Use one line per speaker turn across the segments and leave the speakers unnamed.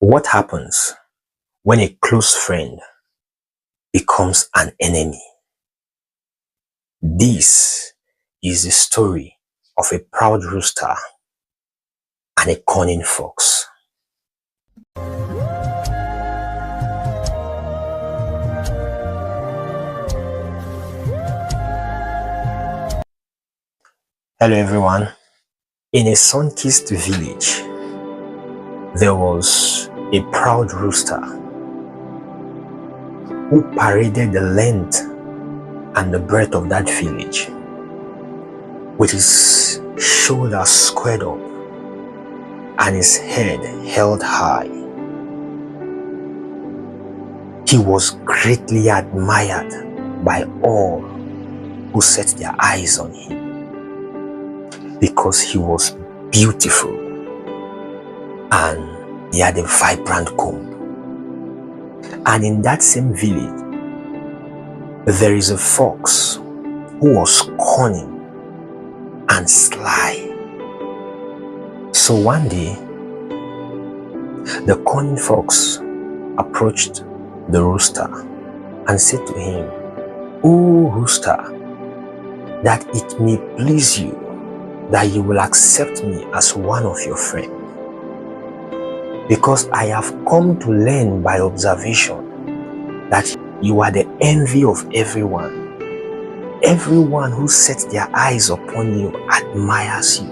What happens when a close friend becomes an enemy? This is the story of a proud rooster and a cunning fox. Hello everyone. In a sun-kissed village, there was a proud rooster who paraded the length and the breadth of that village with his shoulders squared up and his head held high. He was greatly admired by all who set their eyes on him because he was beautiful and he had a vibrant comb. And in that same village, there is a fox who was cunning and sly. So one day, the cunning fox approached the rooster and said to him, "O rooster, that it may please you that you will accept me as one of your friends, because I have come to learn by observation that you are the envy of everyone. Everyone who sets their eyes upon you admires you.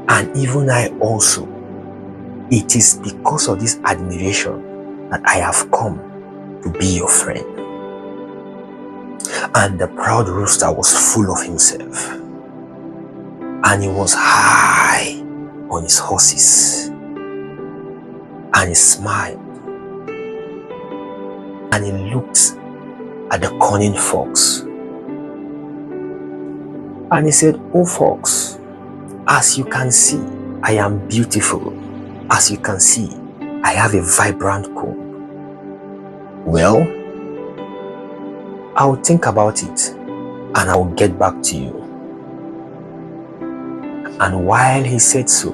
And even I also. It is because of this admiration that I have come to be your friend." And the proud rooster was full of himself. And he was high on his horses. And he smiled. And he looked at the cunning fox. And he said, "Oh fox, as you can see, I am beautiful. As you can see, I have a vibrant comb. Well, I'll think about it and I'll get back to you." And while he said so,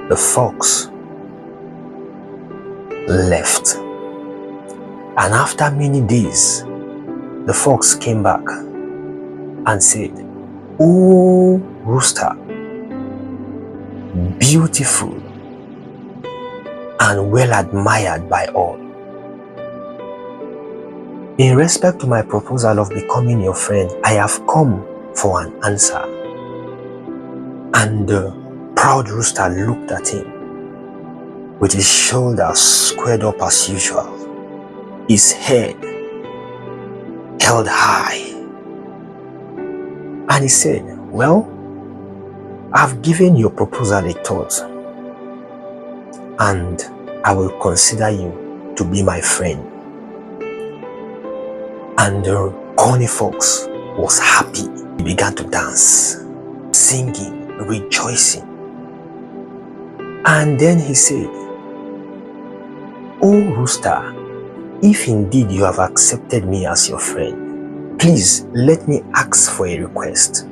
the fox left. And after many days, the fox came back and said, "Oh rooster, beautiful and well admired by all. In respect to my proposal of becoming your friend, I have come for an answer." And the proud rooster looked at him with his shoulders squared up as usual, his head held high. And he said, "Well, I've given your proposal a thought, and I will consider you to be my friend." And the cunning fox was happy. He began to dance, singing, rejoicing. And then he said, "Oh rooster, if indeed you have accepted me as your friend, please let me ask for a request."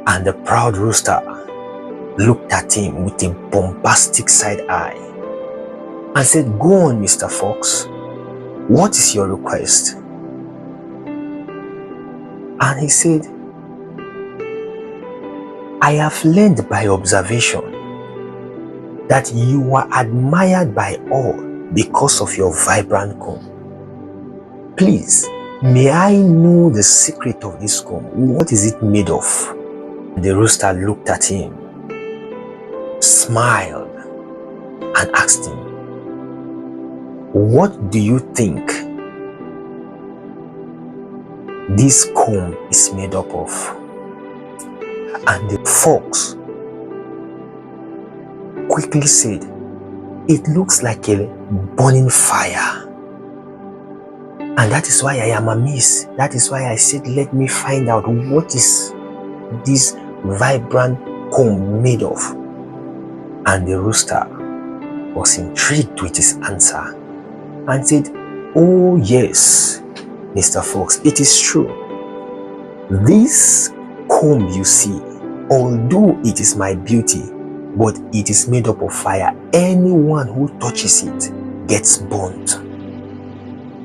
And the proud rooster looked at him with a bombastic side eye and said, "Go on, Mr. Fox. What is your request?" And he said, "I have learned by observation that you are admired by all because of your vibrant comb. Please, may I know the secret of this comb? What is it made of?" The rooster looked at him, smiled, and asked him, "What do you think this comb is made up of?" And the fox quickly said, "It looks like a burning fire. And that is why I am amazed. That is why I said, let me find out what is this vibrant comb made of." And the rooster was intrigued with his answer and said, "Oh yes, Mr. Fox, it is true. This comb you see, although it is my beauty, but it is made up of fire. Anyone who touches it gets burnt.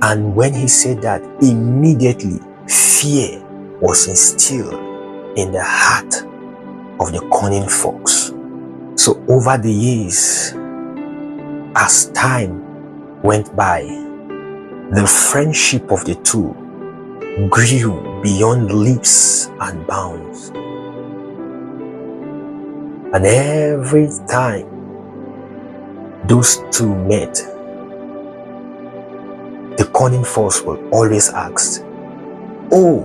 And when he said that, immediately fear was instilled in the heart of the cunning fox. So over the years, as time went by, the friendship of the two grew beyond leaps and bounds. And every time those two met, the cunning fox will always ask, "Oh,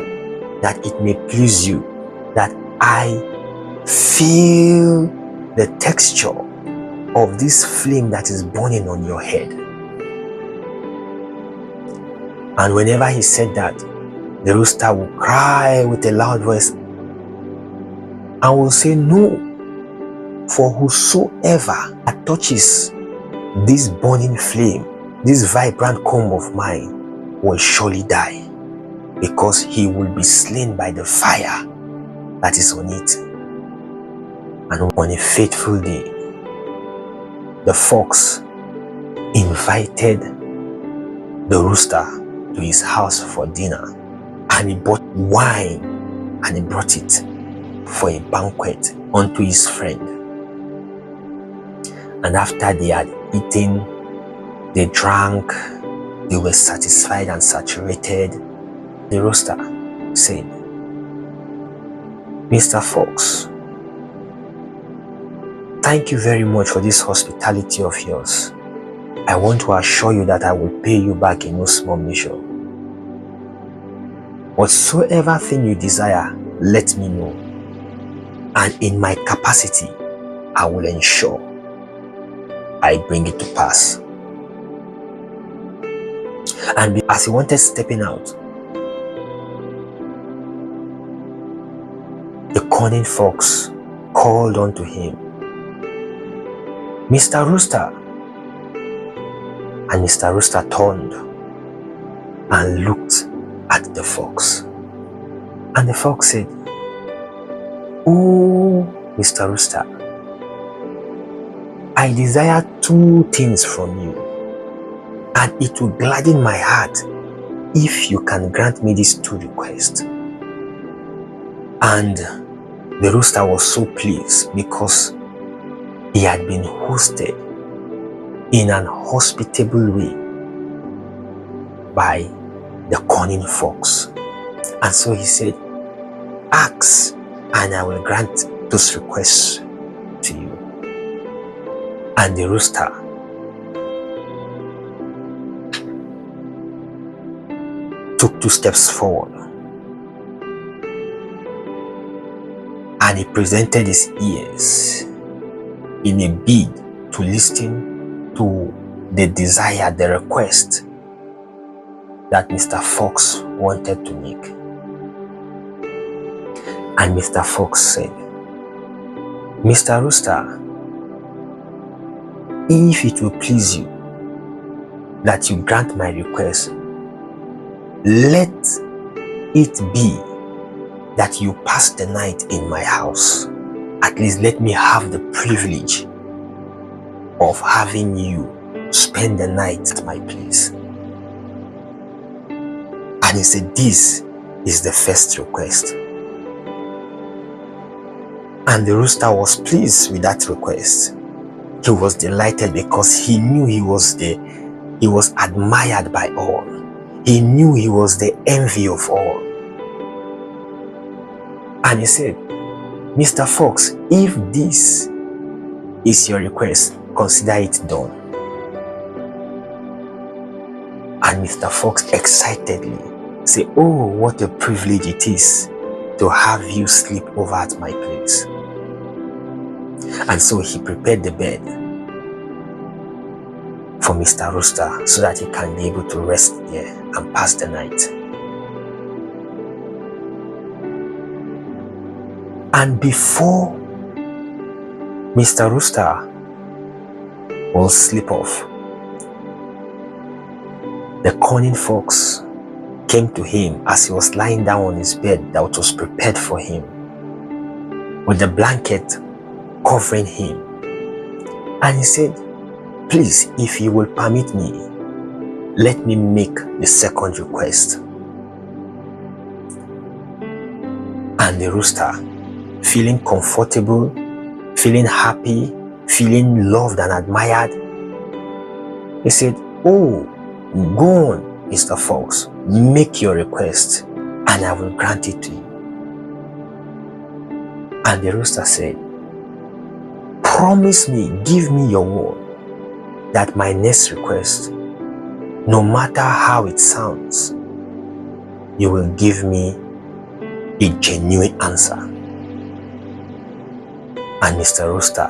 that it may please you, that I feel the texture of this flame that is burning on your head." And whenever he said that, the rooster will cry with a loud voice and will say, "No, for whosoever that touches this burning flame, this vibrant comb of mine, will surely die, because he will be slain by the fire that is on it." And on a fateful day, the fox invited the rooster to his house for dinner, and he bought wine and he brought it for a banquet unto his friend. And after they had eaten, they drank, they were satisfied and saturated, the rooster said, "Mr. Fox, thank you very much for this hospitality of yours. I want to assure you that I will pay you back in no small measure. Whatsoever thing you desire, let me know, and in my capacity, I will ensure I bring it to pass." And as he wanted stepping out, the cunning fox called unto him, "Mr. Rooster." And Mr. Rooster turned and looked at the fox. And the fox said, "Oh, Mr. Rooster, I desire two things from you, and it will gladden my heart if you can grant me these two requests." And the rooster was so pleased because he had been hosted in an hospitable way by the cunning fox. And so he said, "Ask, and I will grant those requests to you." And the rooster took 2 steps forward, and he presented his ears in a bid to listen to the desire, the request that Mr. Fox wanted to make. And Mr. Fox said, "Mr. Rooster, if it will please you that you grant my request, let it be that you pass the night in my house. At least let me have the privilege of having you spend the night at my place." And he said, "This is the first request." And the rooster was pleased with that request. He was delighted because he knew he was admired by all. He knew he was the envy of all. And he said, "Mr. Fox, if this is your request, consider it done." And Mr. Fox excitedly said, "Oh, what a privilege it is to have you sleep over at my place." And so he prepared the bed for Mr. Rooster so that he can be able to rest there and pass the night. And before Mr. Rooster will sleep off, the cunning fox came to him as he was lying down on his bed that was prepared for him, with the blanket covering him, And he said, please, if you will permit me, let me make the second request. And the rooster, feeling comfortable, feeling happy, feeling loved and admired, he said, oh, go on, Mr. Fox, make your request and I will grant it to you. And the rooster said, promise me, give me your word that my next request, no matter how it sounds, you will give me a genuine answer. And Mr. Rooster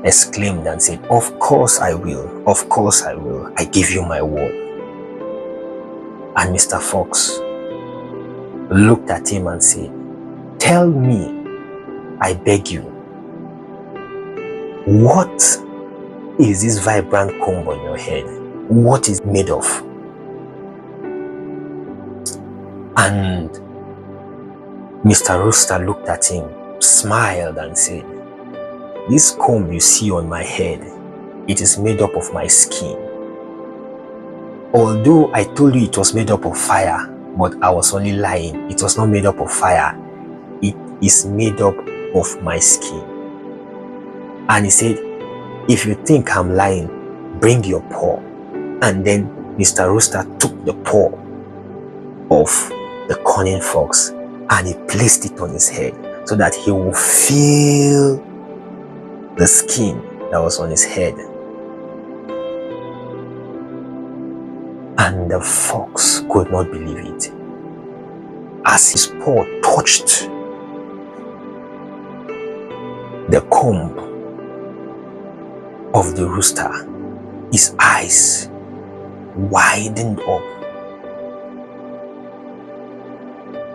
exclaimed and said, of course I will, of course I will, I give you my word. And Mr. Fox looked at him and said, tell me, I beg you, what is this vibrant comb on your head? What is it made of? And Mr. Rooster looked at him, smiled and said, this comb you see on my head, it is made up of my skin. Although I told you it was made up of fire, but I was only lying. It was not made up of fire. It is made up of my skin. And he said, if you think I'm lying, bring your paw. And then Mr. Rooster took the paw of the cunning fox and he placed it on his head so that he would feel the skin that was on his head. And the fox could not believe it. As his paw touched the comb of the rooster, his eyes widened up.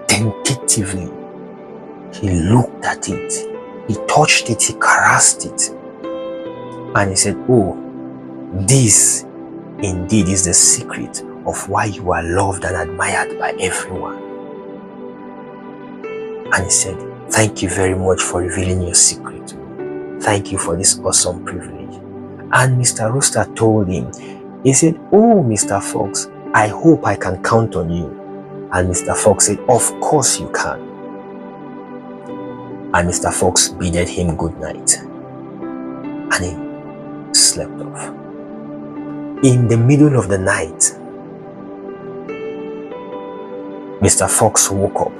Tentatively, he looked at it, he touched it, he caressed it, and he said, oh, this indeed is the secret of why you are loved and admired by everyone. And he said, thank you very much for revealing your secret to me. Thank you for this awesome privilege. And Mr. Rooster told him, he said, oh, Mr. Fox, I hope I can count on you. And Mr. Fox said, of course you can. And Mr. Fox bidded him good night. And he slept off. In the middle of the night, Mr. Fox woke up.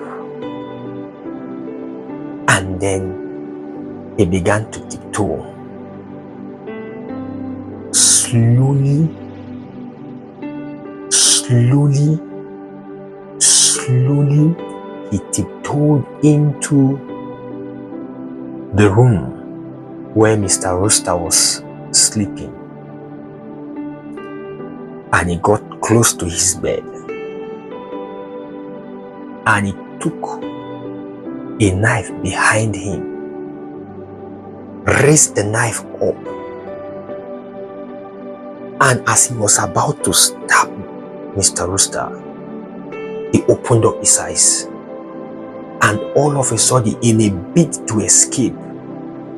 And then he began to tiptoe. Slowly, he tiptoed into the room where Mr. Rooster was sleeping. And he got close to his bed. And he took a knife behind him, raised the knife up, and as he was about to stab Mr. Rooster, he opened up his eyes, and all of a sudden, in a bid to escape,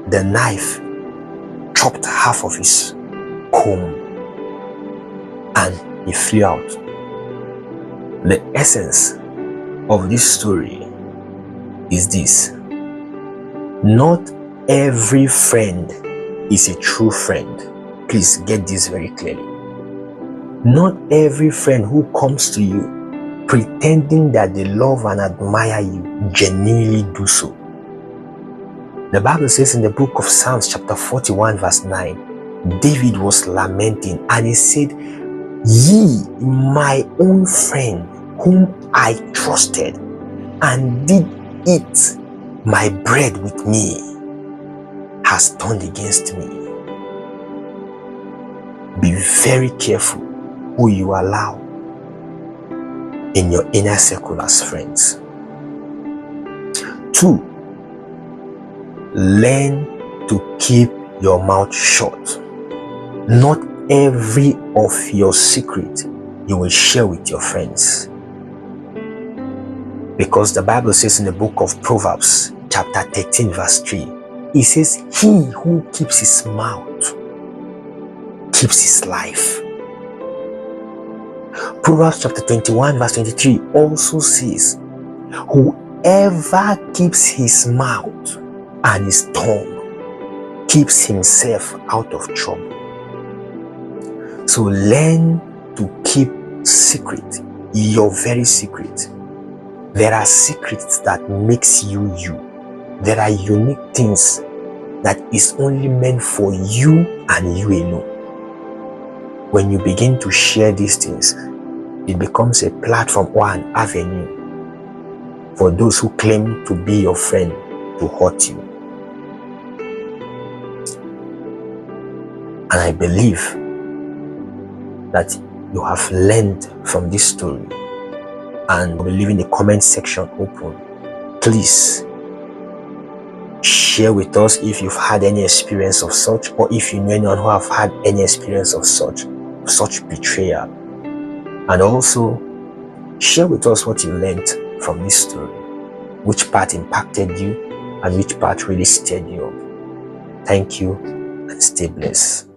the knife chopped half of his comb and he flew out. The essence of this story is this: not every friend is a true friend. Please get this very clearly. Not every friend who comes to you pretending that they love and admire you genuinely do so. The Bible says in the book of Psalms chapter 41 verse 9, David was lamenting and he said, ye, my own friend whom I trusted and did eat my bread with me, has turned against me. Be very careful who you allow in your inner circle as friends. 2, learn to keep your mouth shut. Not every of your secret you will share with your friends. Because the Bible says in the book of Proverbs chapter 13 verse 3, it says, he who keeps his mouth keeps his life. Proverbs chapter 21 verse 23 also says, whoever keeps his mouth and his tongue keeps himself out of trouble. So learn to keep secret, your very secret. There are secrets that makes you you. There are unique things that is only meant for you and you alone. When you begin to share these things, it becomes a platform or an avenue for those who claim to be your friend to hurt you. And I believe that you have learned from this story, and we're leaving the comment section open. Please share with us if you've had any experience of such, or if you know anyone who have had any experience of such betrayal. And also share with us what you learned from this story, which part impacted you and which part really stirred you up. Thank you and stay blessed.